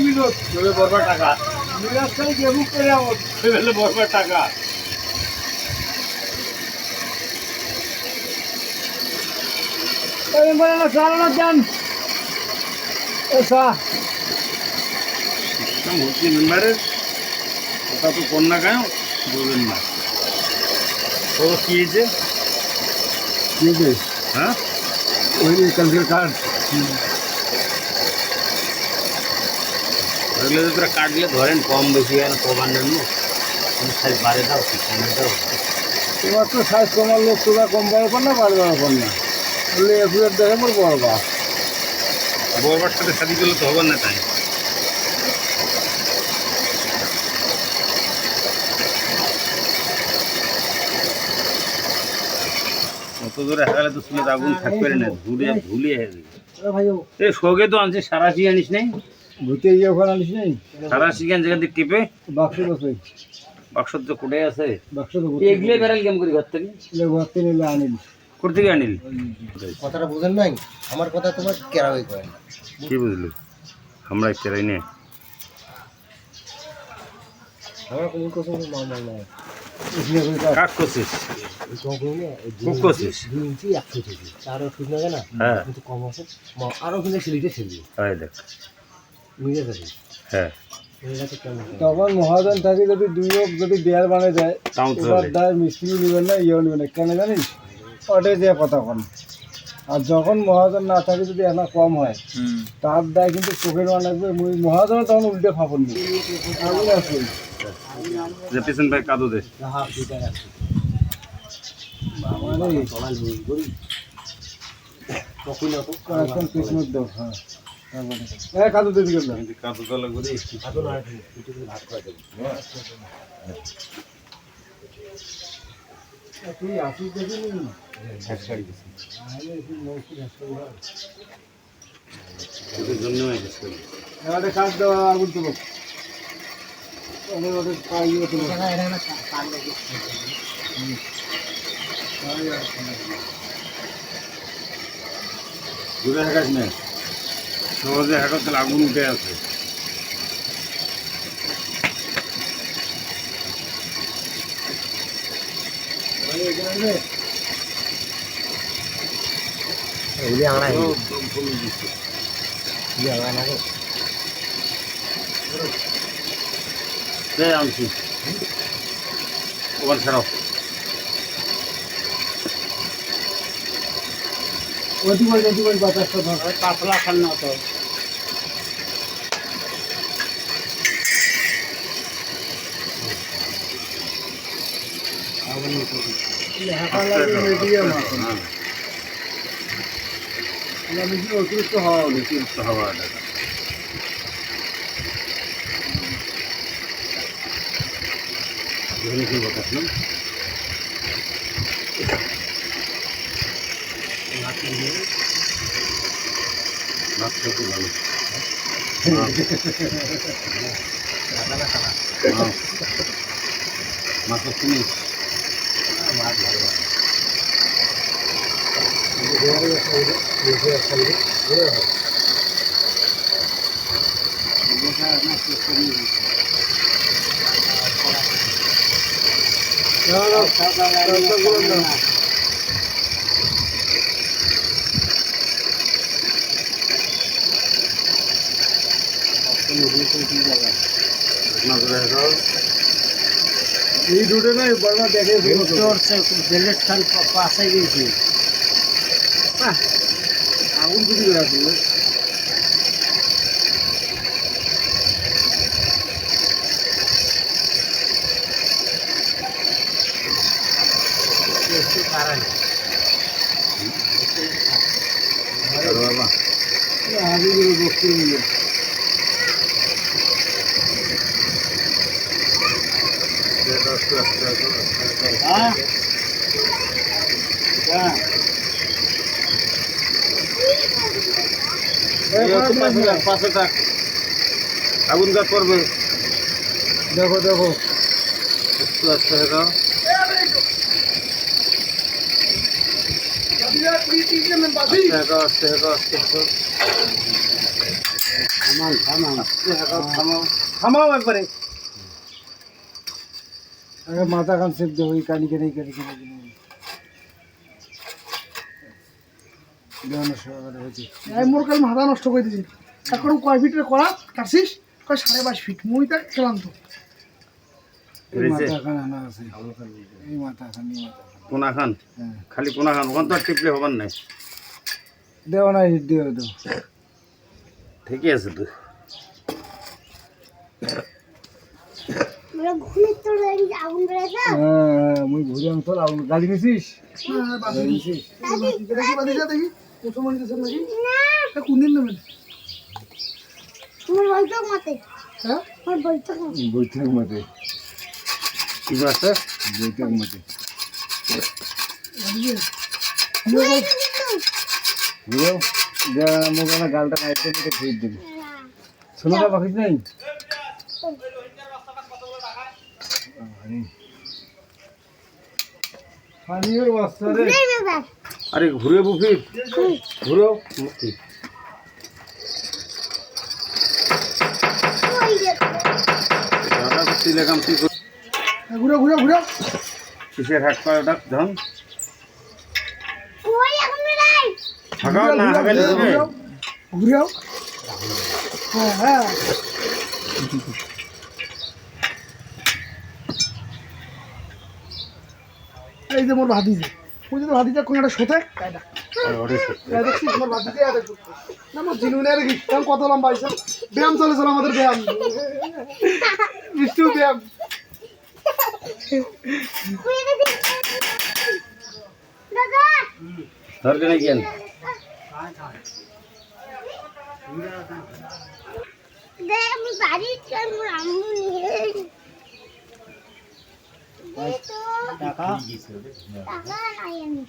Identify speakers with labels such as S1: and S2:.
S1: মিলত
S2: তবে বরবার টাকা
S1: মিরাজটাই দেবুক করে আমার
S2: তবে বরবার টাকা
S1: বলে না চালানোর দেন এসা
S2: হচ্ছে মেম্বারের কথা তো কোন না কেন বলবেন না ও কি হয়েছে হ্যাঁ
S1: ওই কালকের কার্ড
S2: ওইগুলো তো তোরা কাটলে ধরেন কম বেশি হয় না কমান জন্য সাইজ বাড়ে দাও কি কমে দাও
S1: তোমার তো সাইজ কমার লোক তোরা কম বড় না বাড়ি বড় না বললে একুরের দেখে মোর বড় বা
S2: বরবার সাথে শাদি করলে তো হবার না তাই অত দূরে হাগালে তো শুনে আগুন থাকবে না ধুলিয়ে এ শোকে তো আনছে সারাশি আনিস নাই
S1: ভূতে গিয়ে ওখানে আনিস নেই
S2: সারাশি গান যেখান থেকে টিপে
S1: বাক্স বসে
S2: বাক্স তো কোটে আছে
S1: বাক্স তো
S2: এগুলো বেড়াল কেমন করে ঘর থেকে
S1: ঘর থেকে নিলে আনিল
S2: কোথা থেকে আনিল
S3: কথাটা বুঝেন নাই আমার কথা তোমার কেরাওই করে না
S2: কি বুঝলো আমরা কেরাই নে
S3: আমরা কোন কথা মা মা না
S2: কাক করছিস খুব করছিস
S3: 2 ইঞ্চি 100 কেজি তারও ঠিক না কেনা
S2: হ্যাঁ
S3: কিন্তু কম আছে আরো কিন্তু সিলিটে ছেড়ে
S2: হয় দেখ
S3: মিলে যাবে
S2: হ্যাঁ
S1: তখন মহাজন থাকে যদি দুই হোক যদি দেয়ার বানিয়ে দেয়
S2: তাও তো
S1: এবার
S2: হবে।
S1: দায় মিস্ত্রি নেবেন না ইয়েও নেবেন না কেন জানিস ওটাই যে কথা কন আর যখন মহাজন না থাকে যদি একটা কম হয় তার দায় কিন্তু চোখের মান লাগবে মহাজনও তখন উল্টে ফাপড় নেবে আগুন আসবে
S2: যে পেছন ভাই কাদু দে
S1: আমাদের এখন কৃষ্ণর দেব হ্যাঁ হ্যাঁ কাদু দিদি গেল
S2: কাদু তলা করে
S1: তুই আসিস দেখিনি
S2: জন্য
S1: একটা কাজ দেওয়া আগুন তুলো ওদের পাইয়ে তুলো
S2: দূরে হাঁকাস না সহজে হাঁটো তাহলে আগুন উঠে আছে আনছি ওখানে ছাড়াও
S1: ওই বাতাসটা ধর
S2: পাতলা খান না তো
S1: মিডিয়াম অতিরিক্ত হওয়া
S2: অতিরিক্ত হাওয়া কি বাতাস না মাছটা খুব ভালো মাছ তুমি
S3: মাছ ভালো
S1: এই দুটো নয় বড় দেখে
S3: বেলেট খান পাশে গিয়েছি
S1: আগুন যদি রাখবে
S2: বাবা
S1: আগুন বস্তু নিয়ে
S2: পাশে থাক আগুন গাছ করবে
S1: দেখো দেখো
S2: একটু আস্তে দাও আস্তে আস্তে আস্তে থামাও একবারে।
S1: আগে মাথা খান সেপ দেবো এই কানি কেনে
S4: মোর কাল মাথা নষ্ট করে দিয়েছি এখন কয় ফিটের করা কাটছিস কয় 5.5 ফিট মুইটা খেলাম তো
S1: মাথা খান আনা আছে এই মাথা খান
S2: কোনা খান
S1: হ্যাঁ
S2: খালি কোনা খান ওখান তো আর টিপলে হবার নাই।
S1: দেওয়া না হিট দিয়ে দেবো
S2: ঠিকই আছে তো।
S1: হ্যাঁ মুই ঘুরে আনতো আগুন গাড়ি নিছিস নিছিস
S4: দেখি বাদিজা দেখি প্রথম নিতেছে নাকি এটা কোন দিন নেবেন হ্যাঁ
S1: বৈঠক মতে
S2: কি আছে
S1: বৈঠক মতে
S4: বাদিজা
S1: বুঝো যা মোবাইল গালটা কাইট করে ফিট দিবি শোনো না বাকি নাই পানির বস্তারে
S2: আরে ঘুরে বুফি ঘুরো মুক্তি দাদা কুস্তি লেগাম কি
S4: ঘুরে ঘুরে ঘুরে
S2: কিসের হাট করে ওটা ধন হাগাও না হাগালে হবে
S4: ঘুরে হ্যাঁ হ্যাঁ এই যে মোর ভাতিজে ওই যে ভাতিজা কোন একটা শোতে কায়দা দেখছিস মোর ভাতিজে এটা না মোর জিনুনে রেখি কারণ কত লম্বা হয়েছে ব্যায়াম চলেছিল আমাদের ব্যায়াম বিষ্ণু ব্যায়াম
S2: ধরকে নাই কেন
S5: আমি বাড়ি টাকা নাই আমি